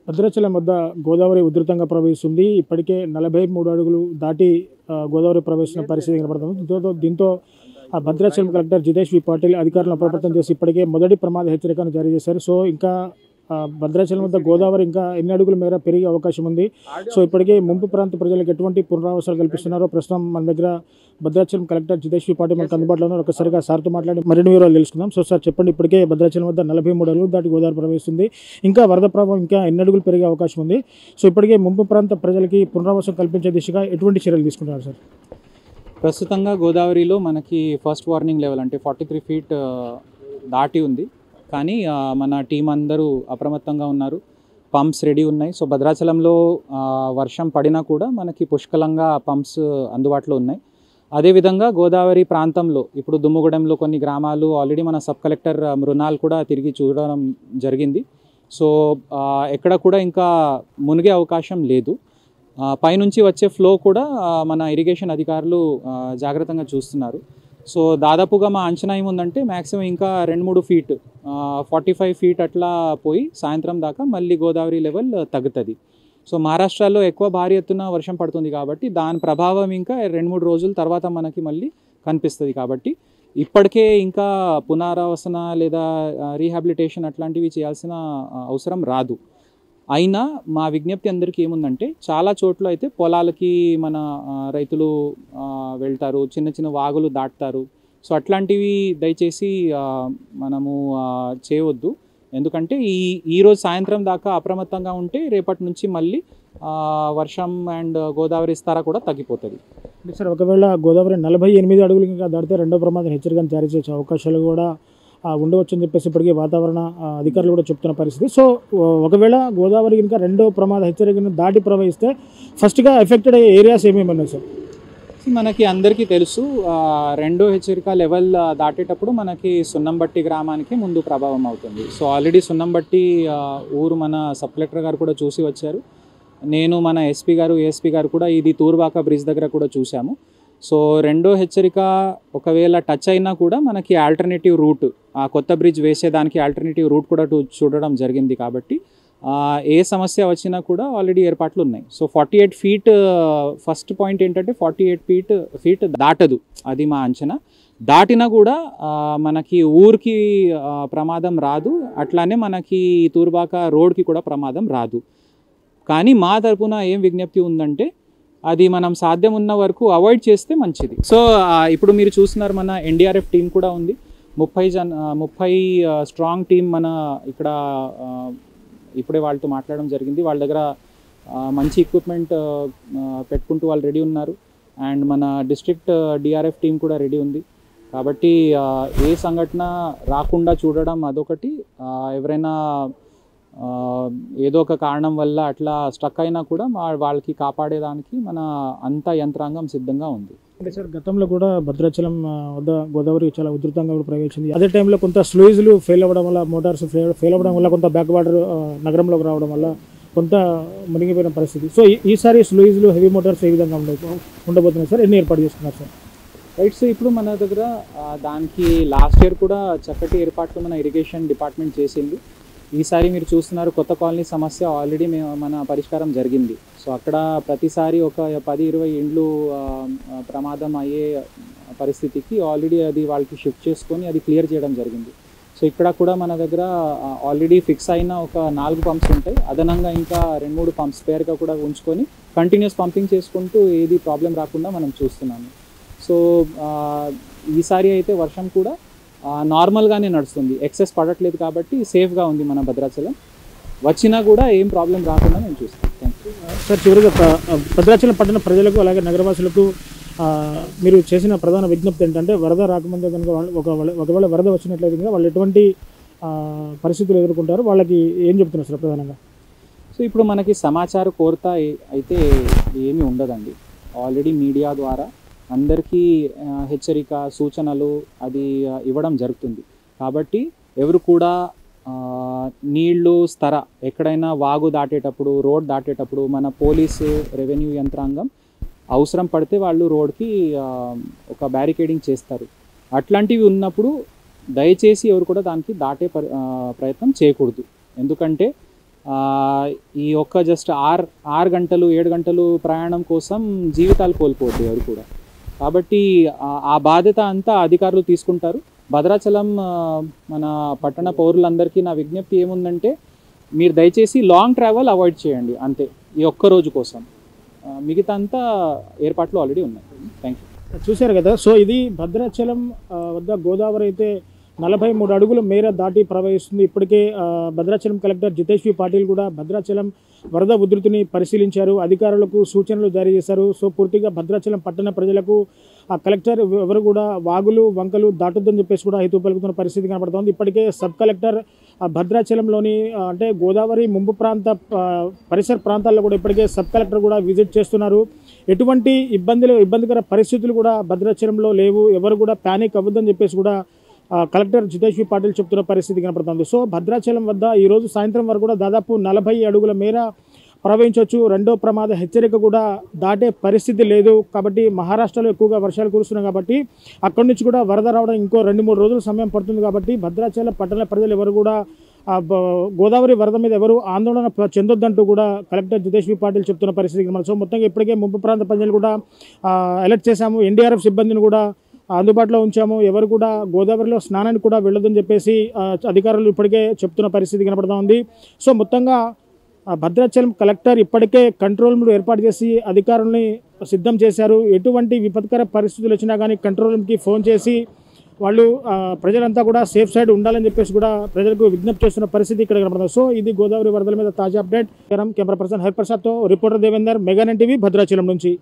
భద్రాచలం వద్ద గోదావరి ఉధృతంగా ప్రవహిస్తుంది. ఇప్పటికే 43 అడుగులు దాటి గోదావరి ప్రవేశించిన పరిస్థితి కనబడుతుంది. దీంతో భద్రాచలం కలెక్టర్ జితేష్ వి పాటిల్ అధికారులను అప్రమత్తం చేసి ఇప్పటికే మొదటి ప్రమాద హెచ్చరికను జారీ చేశారు. సో ఇంకా భద్రాచలం వద్ద గోదావరి ఇంకా ఎన్ని అడుగుల మేర పెరిగే అవకాశం ఉంది. సో ఇప్పటికే ముంపు ప్రాంత ప్రజలకు ఎటువంటి పునరావాసాలు కల్పిస్తున్నారో ప్రస్తుతం మన దగ్గర భద్రాచలం కలెక్టర్ జితేష్ వి పాటిల్ మనకు అందుబాటులో ఉన్నారు. ఒకసారిగా సార్తో మాట్లాడి మరిన్ని వివరాలు తెలుసుకుందాం. సో సార్ చెప్పండి, ఇప్పటికే భద్రాచలం వద్ద 43 అడుగులు దాటి గోదావరి ప్రవేశిస్తుంది. ఇంకా వరద ప్రభావం ఇంకా ఎన్ని అడుగులు పెరిగే అవకాశం ఉంది. సో ఇప్పటికే ముంపు ప్రాంత ప్రజలకి పునరావాసం కల్పించే దిశగా ఎటువంటి చర్యలు తీసుకుంటున్నారు సార్? ప్రస్తుతంగా గోదావరిలో మనకి ఫస్ట్ వార్నింగ్ లెవెల్ అంటే 43 ఫీట్ దాటి ఉంది. కానీ మన టీం అందరూ అప్రమత్తంగా ఉన్నారు. పంప్స్ రెడీ ఉన్నాయి. సో భద్రాచలంలో వర్షం పడినా కూడా మనకి పుష్కలంగా పంప్స్ అందుబాటులో ఉన్నాయి. అదేవిధంగా గోదావరి ప్రాంతంలో ఇప్పుడు దుమ్ముగూడెంలో కొన్ని గ్రామాలు ఆల్రెడీ మన సబ్ కలెక్టర్ మృణాల్ కూడా తిరిగి చూడడం జరిగింది. సో ఎక్కడ కూడా ఇంకా మునిగే అవకాశం లేదు. పైనుంచి వచ్చే ఫ్లో కూడా మన ఇరిగేషన్ అధికారులు జాగ్రత్తగా చూస్తున్నారు. సో దాదాపుగా మా అంచనా ఏముందంటే మ్యాక్సిమం ఇంకా 2-3 ఫీట్ 45 ఫీట్ అట్లా పోయి సాయంత్రం దాకా మళ్ళీ గోదావరి లెవెల్ తగ్గుతుంది. సో మహారాష్ట్రలో ఎక్కువ భారీ ఎత్తున వర్షం పడుతుంది కాబట్టి దాని ప్రభావం ఇంకా 2-3 రోజుల తర్వాత మనకి మళ్ళీ కనిపిస్తుంది. కాబట్టి ఇప్పటికే ఇంకా పునరావాసన లేదా రీహాబిలిటేషన్ అట్లాంటివి చేయాల్సిన అవసరం రాదు. అయినా మా విజ్ఞప్తి అందరికీ ఏముందంటే చాలా చోట్ల అయితే పొలాలకి మన రైతులు వెళ్తారు, చిన్న చిన్న వాగులు దాటుతారు. సో అట్లాంటివి దయచేసి మనము చేయవద్దు. ఎందుకంటే ఈరోజు సాయంత్రం దాకా అప్రమత్తంగా ఉంటే రేపటి నుంచి మళ్ళీ వర్షం అండ్ గోదావరి స్థాయి కూడా తగ్గిపోతుంది. సార్ ఒకవేళ గోదావరి 48 అడుగులు ఇంకా దాటితే రెండో ప్రమాదం హెచ్చరికను జారీ చేసే అవకాశాలు కూడా ఉండవచ్చు అని చెప్పేసి ఇప్పటికీ వాతావరణ అధికారులు కూడా చెప్తున్న పరిస్థితి. సో ఒకవేళ గోదావరి ఇంకా రెండో ప్రమాద హెచ్చరికను దాటి ప్రవహిస్తే ఫస్ట్గా ఎఫెక్టెడ్ అయ్యే ఏరియాస్ ఏమేమి ఉన్నాయి సార్? మనకి అందరికీ తెలుసు, రెండో హెచ్చరిక లెవెల్ దాటేటప్పుడు మనకి సున్నంబట్టి గ్రామానికి ముందు ప్రభావం అవుతుంది. సో ఆల్రెడీ సున్నంబట్టి ఊరు మన సబ్ కలెక్టర్ గారు కూడా చూసి వచ్చారు. నేను మన ఎస్పీ గారు ఏఎస్పీ గారు కూడా ఇది తూర్బాక బ్రిడ్జ్ దగ్గర కూడా చూసాము. సో రెండో హెచ్చరిక ఒకవేళ టచ్ అయినా కూడా మనకి ఆల్టర్నేటివ్ రూట్, ఆ కొత్త బ్రిడ్జ్ వేసేదానికి ఆల్టర్నేటివ్ రూట్ కూడా చూడడం జరిగింది. కాబట్టి ఏ సమస్య వచ్చినా కూడా ఆల్రెడీ ఏర్పాట్లు ఉన్నాయి. సో 48 ఫీట్ ఫస్ట్ పాయింట్ ఏంటంటే 48 ఫీట్ దాటదు, అది మా అంచనా. దాటినా కూడా మనకి ఊరికి ప్రమాదం రాదు, అట్లానే మనకి తూర్బాక రోడ్కి కూడా ప్రమాదం రాదు. కానీ మా తరపున ఏం విజ్ఞప్తి ఉందంటే అది మనం సాధ్యం ఉన్న వరకు అవాయిడ్ చేస్తే మంచిది. సో ఇప్పుడు మీరు చూస్తున్నారు మన ఎన్డీఆర్ఎఫ్ టీం కూడా ఉంది. 30 స్ట్రాంగ్ టీం మన ఇక్కడ ఇప్పుడే వాళ్ళతో మాట్లాడడం జరిగింది. వాళ్ళ దగ్గర మంచి ఎక్విప్మెంట్ పెట్టుకుంటూ వాళ్ళు రెడీ ఉన్నారు. అండ్ మన డిస్ట్రిక్ట్ డిఆర్ఎఫ్ టీం కూడా రెడీ ఉంది. కాబట్టి ఏ సంఘటన రాకుండా చూడడం అదొకటి. ఎవరైనా ఏదో ఒక కారణం వల్ల అట్లా స్టక్ అయినా కూడా వాళ్ళకి కాపాడేదానికి మన అంతా యంత్రాంగం సిద్ధంగా ఉంది. అంటే సార్ గతంలో కూడా భద్రాచలం వద్ద గోదావరి చాలా ఉధృతంగా కూడా ప్రవేశించింది. అదే టైంలో కొంత స్లూయిజ్లు ఫెయిల్ అవ్వడం వల్ల, మోటార్స్ ఫెయిల్ అవ్వడం వల్ల, కొంత బ్యాక్ వాటర్ నగరంలోకి రావడం వల్ల కొంత మునిగిపోయిన పరిస్థితి. సో ఈసారి స్లూయిజ్లు హెవీ మోటార్స్ ఏ విధంగా ఉండబోతున్నాయి సార్? ఎన్ని ఏర్పాటు చేస్తున్నారు సార్? రైట్. సో ఇప్పుడు మన దగ్గర దానికి లాస్ట్ ఇయర్ కూడా చక్కటి ఏర్పాట్లు మన ఇరిగేషన్ డిపార్ట్మెంట్ చేసింది. ఈసారి మీరు చూస్తున్నారు కొత్త కాలనీ సమస్య ఆల్రెడీ మన పరిష్కారం జరిగింది. సో అక్కడ ప్రతిసారి ఒక 10-20 ఇండ్లు ప్రమాదం అయ్యే పరిస్థితికి ఆల్రెడీ అది వాళ్ళకి షిఫ్ట్ చేసుకొని అది క్లియర్ చేయడం జరిగింది. సో ఇక్కడ కూడా మన దగ్గర ఆల్రెడీ ఫిక్స్ అయిన ఒక 4 పంప్స్ ఉంటాయి. అదనంగా ఇంకా 2-3 పంప్స్ స్పేర్గా కూడా ఉంచుకొని కంటిన్యూస్ పంపింగ్ చేసుకుంటూ ఏది ప్రాబ్లం రాకుండా మనం చూస్తున్నాము. సో ఈసారి అయితే వర్షం కూడా నార్మల్గానే నడుస్తుంది, ఎక్సెస్ పడట్లేదు. కాబట్టి సేఫ్గా ఉంది మన భద్రాచలం. వచ్చినా కూడా ఏం ప్రాబ్లం రాకుండా నేను చూస్తాను. Thank you sir. చివరిగా భద్రాచలం పట్టణ ప్రజలకు అలాగే నగరవాసులకు మీరు చేసిన ప్రధాన విజ్ఞప్తి ఏంటంటే వరద రాకముందే కనుక ఒకవేళ వరద వచ్చినట్లయితే కనుక వాళ్ళు ఎటువంటి పరిస్థితులు ఎదుర్కొంటారు, వాళ్ళకి ఏం చెప్తున్నారు సార్ ప్రధానంగా? సో ఇప్పుడు మనకి సమాచార కొరత అయితే ఏమీ ఉండదండి. ఆల్రెడీ మీడియా ద్వారా అందరికీ హెచ్చరిక సూచనలు అది ఇవ్వడం జరుగుతుంది. కాబట్టి ఎవరు కూడా నీళ్లు ఎక్కడైనా వాగు దాటేటప్పుడు, రోడ్ దాటేటప్పుడు మన పోలీసు రెవెన్యూ యంత్రాంగం అవసరం పడితే వాళ్ళు రోడ్కి ఒక బ్యారికేడింగ్ చేస్తారు. అట్లాంటివి ఉన్నప్పుడు దయచేసి ఎవరు కూడా దానికి దాటే ప్రయత్నం చేయకూడదు. ఎందుకంటే ఈ ఒక్క జస్ట్ 6 గంటలు 7 గంటలు ప్రయాణం కోసం జీవితాలు కోల్పోవద్దు ఎవరు కూడా. కాబట్టి ఆ బాధ్యత అంతా అధికారులు తీసుకుంటారు. భద్రాచలం మన పట్టణ పౌరులందరికీ నా విజ్ఞప్తి ఏముందంటే, మీరు దయచేసి లాంగ్ ట్రావెల్ అవాయిడ్ చేయండి అంతే, ఈ ఒక్క రోజు కోసం. మిగతా అంతా ఏర్పాట్లు ఆల్రెడీ ఉన్నాయి. Thank you. చూశారు కదా. సో ఇది భద్రాచలం వద్ద గోదావరి అయితే 43 అడుగుల మేర దాటి ప్రవహిస్తుంది. ఇప్పటికే భద్రాచలం కలెక్టర్ జితేష్ వి పాటిల్ కూడా భద్రాచలం వరద ఉధృతిని పరిశీలించారు, అధికారులకు సూచనలు జారీ చేశారు. సో పూర్తిగా భద్రాచలం పట్టణ ప్రజలకు ఆ కలెక్టర్ ఎవరు కూడా వాగులు వంకలు దాటొద్దని చెప్పేసి కూడా హితవు పలుకుతున్న పరిస్థితి కనబడుతోంది. ఇప్పటికే సబ్ కలెక్టర్ భద్రాచలంలోని అంటే గోదావరి ముంపు ప్రాంత పరిసర ప్రాంతాల్లో కూడా ఇప్పటికే సబ్ కలెక్టర్ కూడా విజిట్ చేస్తున్నారు. ఎటువంటి ఇబ్బందికర పరిస్థితులు కూడా భద్రాచలంలో లేవు, ఎవరు కూడా ప్యానిక్ అవ్వద్దని చెప్పేసి కూడా కలెక్టర్ జితేష్ వి పాటిల్ చెప్తున్న పరిస్థితి కనపడుతుంది. సో భద్రాచలం వద్ద ఈరోజు సాయంత్రం వరకు కూడా దాదాపు 40 అడుగుల మేర ప్రవహించవచ్చు. రెండో ప్రమాద హెచ్చరిక కూడా దాటే పరిస్థితి లేదు. కాబట్టి మహారాష్ట్రలో ఎక్కువగా వర్షాలు కురుస్తున్నాయి కాబట్టి అక్కడి నుంచి కూడా వరద రావడం ఇంకో 2-3 రోజుల సమయం పడుతుంది. కాబట్టి భద్రాచలం పట్టణ ప్రజలు ఎవరు కూడా గోదావరి వరద మీద ఎవరు ఆందోళన చెందొద్దంటూ కూడా కలెక్టర్ జితేష్ వి పాటిల్ చెప్తున్న పరిస్థితి కనబడుతుంది. సో మొత్తంగా ఇప్పటికే ముంపు ప్రాంత ప్రజలు కూడా అలర్ట్ చేశాము, ఎన్డీఆర్ఎఫ్ సిబ్బందిని కూడా అందుబాటులో ఉంచాము, ఎవరు కూడా గోదావరిలో స్నానానికి కూడా వెళ్ళొద్దని చెప్పేసి అధికారులు ఇప్పటికే చెప్తున్న పరిస్థితి కనబడుతూ ఉంది. సో మొత్తంగా భద్రాచలం కలెక్టర్ ఇప్పటికే కంట్రోల్ రూమ్ ఏర్పాటు చేసి అధికారుల్ని సిద్ధం చేశారు. ఎటువంటి విపత్కర పరిస్థితులు వచ్చినా కానీ కంట్రోల్ రూమ్కి ఫోన్ చేసి వాళ్ళు ప్రజలంతా కూడా సేఫ్ సైడ్ ఉండాలని చెప్పేసి కూడా ప్రజలకు విజ్ఞప్తి చేస్తున్న పరిస్థితి ఇక్కడ కనబడుతుంది. సో ఇది గోదావరి వరదల మీద తాజా అప్డేట్. కెమెరా పర్సన్ హరిప్రసాద్తో reporter Devender, mega nine TV, Bhadrachalam నుంచి.